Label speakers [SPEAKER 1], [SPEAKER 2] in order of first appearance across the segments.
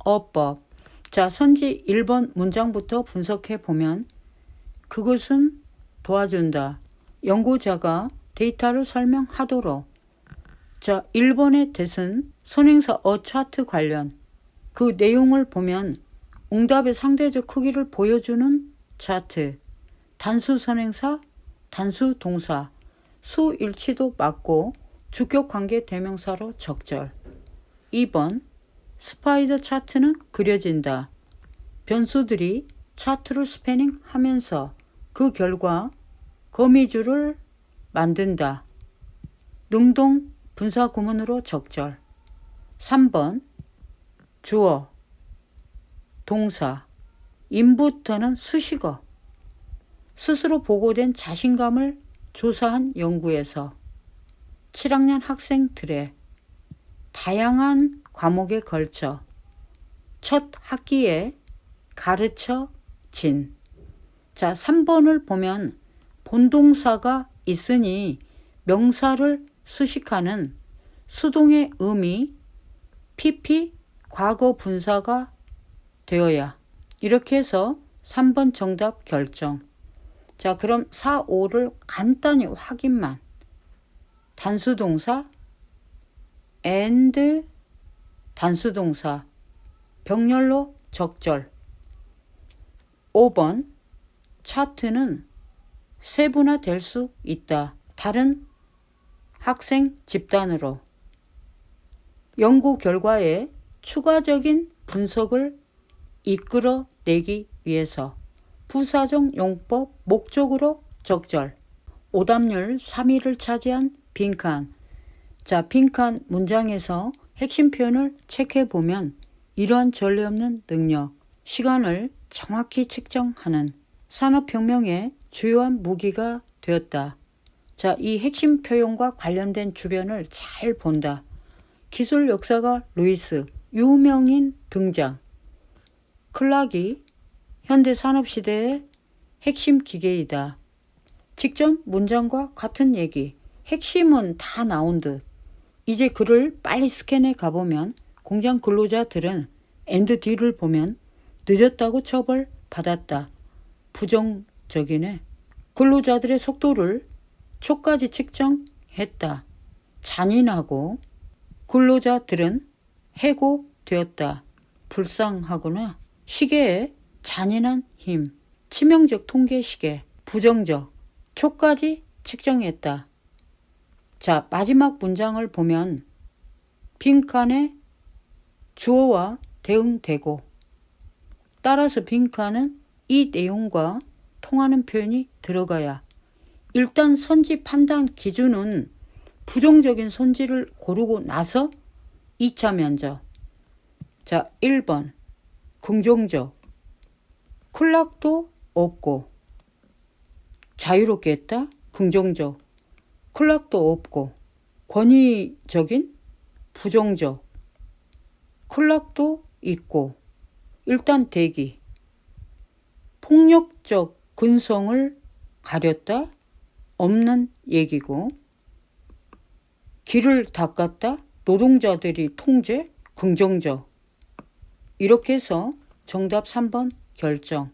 [SPEAKER 1] 어법. 자, 선지 1번 문장부터 분석해 보면 그것은 도와준다. 연구자가 데이터를 설명하도록. 자, 1번의 뜻은 선행사 a 차트 관련. 그 내용을 보면 응답의 상대적 크기를 보여주는 차트. 단수 선행사, 단수 동사. 수 일치도 맞고 주격 관계 대명사로 적절. 2번 스파이더 차트는 그려진다. 변수들이 차트를 스패닝 하면서 그 결과 거미줄을 만든다. 능동 분사 구문으로 적절. 3번 주어, 동사, 인부터는 수식어. 스스로 보고된 자신감을 조사한 연구에서 7학년 학생들의 다양한 과목에 걸쳐 첫 학기에 가르쳐진. 자, 3번을 보면 본동사가 있으니 명사를 수식하는 수동의 의미 PP 과거 분사가 되어야. 이렇게 해서 3번 정답 결정. 자, 그럼 4, 5를 간단히 확인만. 단수동사 and 단수동사 병렬로 적절. 5번 차트는 세분화될 수 있다. 다른 학생 집단으로. 연구 결과에 추가적인 분석을 이끌어내기 위해서 부사적 용법 목적으로 적절. 오답률 3위를 차지한 빈칸. 자, 빈칸 문장에서 핵심 표현을 체크해 보면 이러한 전례 없는 능력, 시간을 정확히 측정하는 산업혁명의 주요한 무기가 되었다. 자, 이 핵심 표현과 관련된 주변을 잘 본다. 기술 역사가 루이스, 유명인 등장. 클락이 현대산업시대의 핵심 기계이다. 직전 문장과 같은 얘기, 핵심은 다 나온 듯. 이제 글을 빨리 스캔해 가보면 공장 근로자들은 N.D를 보면 늦었다고 처벌받았다. 부정적이네. 근로자들의 속도를 초까지 측정했다. 잔인하고 근로자들은 해고되었다. 불쌍하구나. 시계의 잔인한 힘. 치명적 통계 시계. 부정적. 초까지 측정했다. 자, 마지막 문장을 보면 빈칸에 주어와 대응되고 따라서 빈칸은 이 내용과 통하는 표현이 들어가야. 일단 선지 판단 기준은 부정적인 선지를 고르고 나서 2차 면접. 자, 1번 긍정적. 클락도 없고 자유롭게 했다. 긍정적. 클락도 없고 권위적인 부정적. 클락도 있고 일단 대기. 폭력적 근성을 가렸다. 없는 얘기고 길을 닦았다. 노동자들이 통제. 긍정적. 이렇게 해서 정답 3번 결정.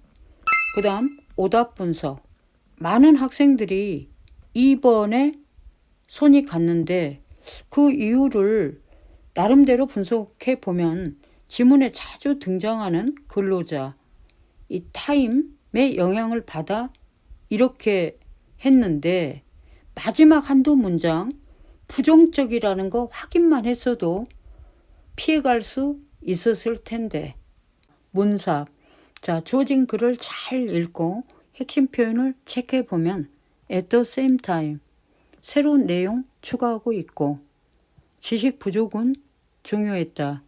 [SPEAKER 1] 그 다음 오답 분석. 많은 학생들이 2번에 손이 갔는데 그 이유를 나름대로 분석해 보면 지문에 자주 등장하는 근로자, 이 타임의 영향을 받아 이렇게 했는데 마지막 한두 문장 부정적이라는 거 확인만 했어도 피해갈 수 있었을 텐데. 문삽. 자, 주어진 글을 잘 읽고 핵심 표현을 체크해 보면 at the same time 새로운 내용 추가하고 있고 지식 부족은 중요했다.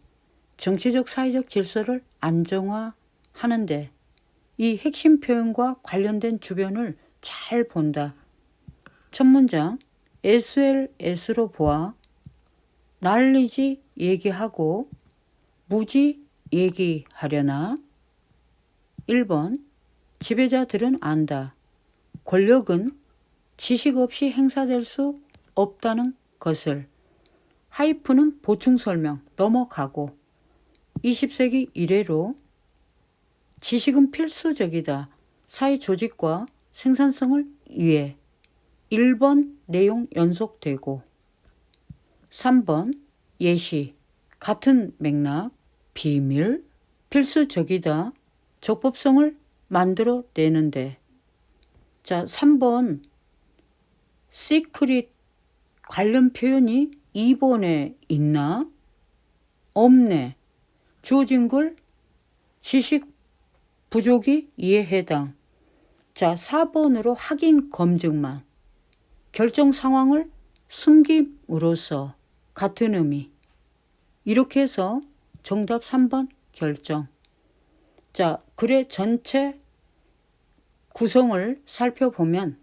[SPEAKER 1] 정치적 사회적 질서를 안정화하는데 이 핵심 표현과 관련된 주변을 잘 본다. 첫 문장 SLS로 보아 날리지 얘기하고 무지 얘기하려나. 1번 지배자들은 안다. 권력은 지식 없이 행사될 수 없다는 것을. 하이프는 보충 설명 넘어가고 20세기 이래로 지식은 필수적이다. 사회 조직과 생산성을 위해 1번 내용 연속되고 3번 예시 같은 맥락 비밀 필수적이다. 적법성을 만들어내는데 자 3번 시크릿 관련 표현이 2번에 있나? 없네. 주어진 걸 지식 부족이 이해해당. 자 4번으로 확인 검증만 결정 상황을 숨김으로써 같은 의미. 이렇게 해서 정답 3번 결정. 자 글의 전체 구성을 살펴보면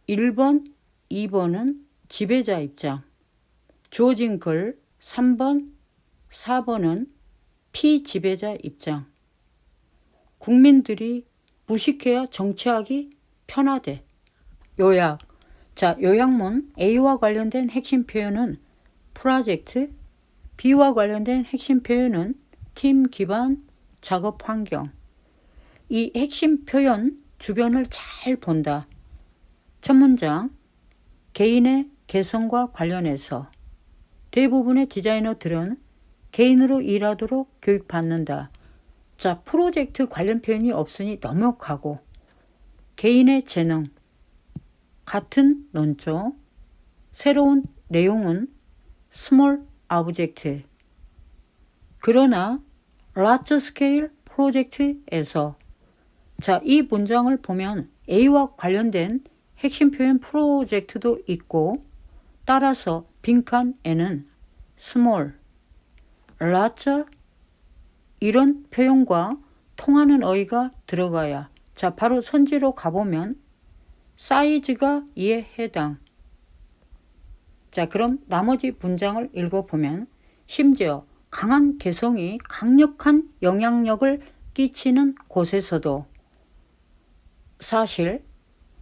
[SPEAKER 1] 1번, 2번은 지배자 입장, 주어진 글 3번, 4번은 피지배자 입장. 국민들이 무식해야 정치하기 편하대. 요약. 자, 요약문 A와 관련된 핵심 표현은 프로젝트, B와 관련된 핵심 표현은 팀 기반 작업 환경. 이 핵심 표현 주변을 잘 본다. 첫 문장, 개인의 개성과 관련해서 대부분의 디자이너들은 개인으로 일하도록 교육받는다. 자, 프로젝트 관련 표현이 없으니 넘어가고 개인의 재능, 같은 논조, 새로운 내용은 스몰 오브젝트. 그러나 라지 스케일 프로젝트에서 자, 이 문장을 보면 A와 관련된 핵심 표현 프로젝트도 있고 따라서 빈칸에는 스몰, 라지 이런 표현과 통하는 어휘가 들어가야 자 바로 선지로 가보면 사이즈가 이에 해당. 자 그럼 나머지 문장을 읽어보면 심지어 강한 개성이 강력한 영향력을 끼치는 곳에서도 사실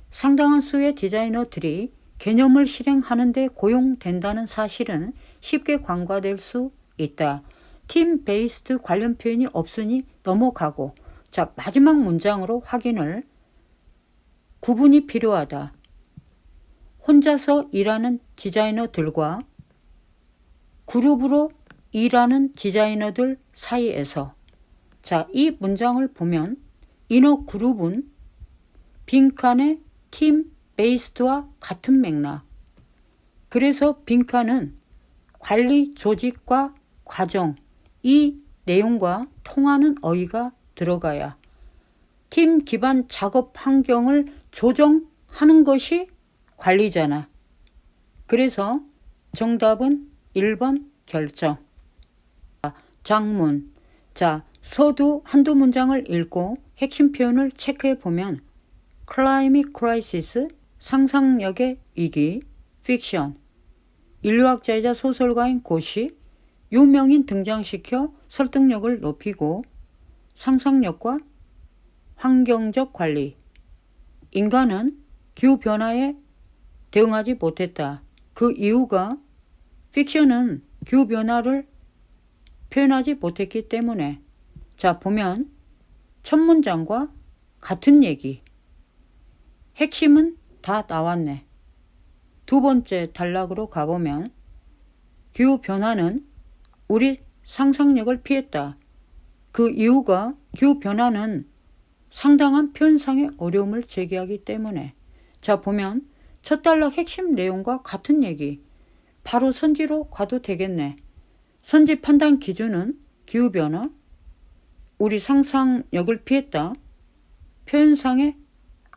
[SPEAKER 1] 상당한 수의 디자이너들이 개념을 실행하는 데 고용된다는 사실은 쉽게 간과될 수 있다. 팀 베이스드 관련 표현이 없으니 넘어가고 자 마지막 문장으로 확인을 구분이 필요하다. 혼자서 일하는 디자이너들과 그룹으로 일하는 디자이너들 사이에서 자, 이 문장을 보면 인어 그룹은 빈칸의 팀 베이스드와 같은 맥락. 그래서 빈칸은 관리 조직과 과정 이 내용과 통하는 어휘가 들어가야 팀 기반 작업 환경을 조정하는 것이 관리잖아. 그래서 정답은 1번 결정. 장문. 자, 서두 한두 문장을 읽고 핵심 표현을 체크해 보면 클라이밋 크라이시스, 상상력의 위기, 픽션, 인류학자이자 소설가인 고시, 유명인 등장시켜 설득력을 높이고 상상력과 환경적 관리, 인간은 기후변화에 대응하지 못했다. 그 이유가 픽션은 기후변화를 표현하지 못했기 때문에 자 보면 첫 문장과 같은 얘기 핵심은 다 나왔네. 두 번째 단락으로 가보면 기후변화는 우리 상상력을 피했다. 그 이유가 기후변화는 상당한 표현상의 어려움을 제기하기 때문에 자 보면 첫 단락 핵심 내용과 같은 얘기 바로 선지로 가도 되겠네. 선지 판단 기준은 기후변화, 우리 상상력을 피했다. 표현상의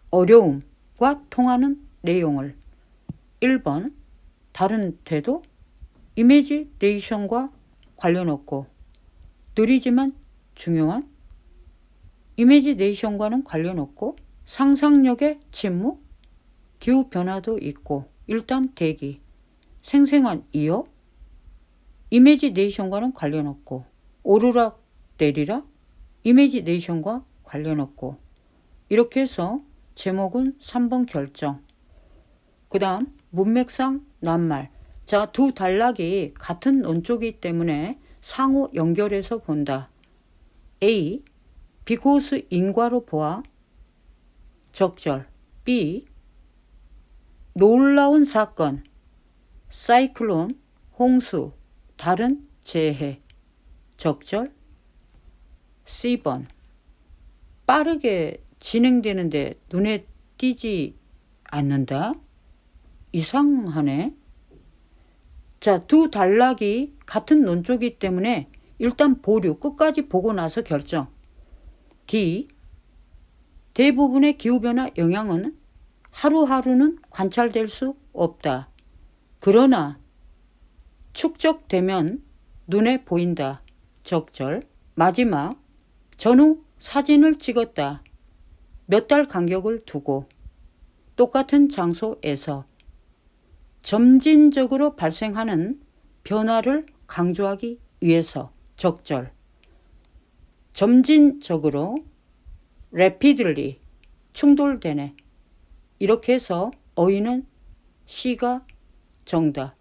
[SPEAKER 1] 어려움과 통하는 내용을 1번 다른 태도, 이미지네이션과 관련 없고 느리지만 중요한 이미지네이션과는 관련 없고 상상력의 침묵, 기후변화도 있고 일단 대기, 생생한 이어, 이미지네이션과는 관련 없고 오르락 내리락, 이미지네이션과 관련 없고 이렇게 해서 제목은 3번 결정. 그 다음 문맥상 낱말. 자, 두 단락이 같은 논조이기 때문에 상호 연결해서 본다. A. because 인과로 보아 적절. B. 놀라운 사건 사이클론, 홍수, 다른 재해 적절. C번. 빠르게 진행되는데 눈에 띄지 않는다. 이상하네. 자, 두 단락이 같은 논조이기 때문에 일단 보류, 끝까지 보고 나서 결정. D. 대부분의 기후변화 영향은 하루하루는 관찰될 수 없다. 그러나 축적되면 눈에 보인다. 적절. 마지막. 전후 사진을 찍었다. 몇 달 간격을 두고 똑같은 장소에서 점진적으로 발생하는 변화를 강조하기 위해서 적절. 점진적으로 rapidly 충돌되네. 이렇게 해서 어휘는 C가 정답.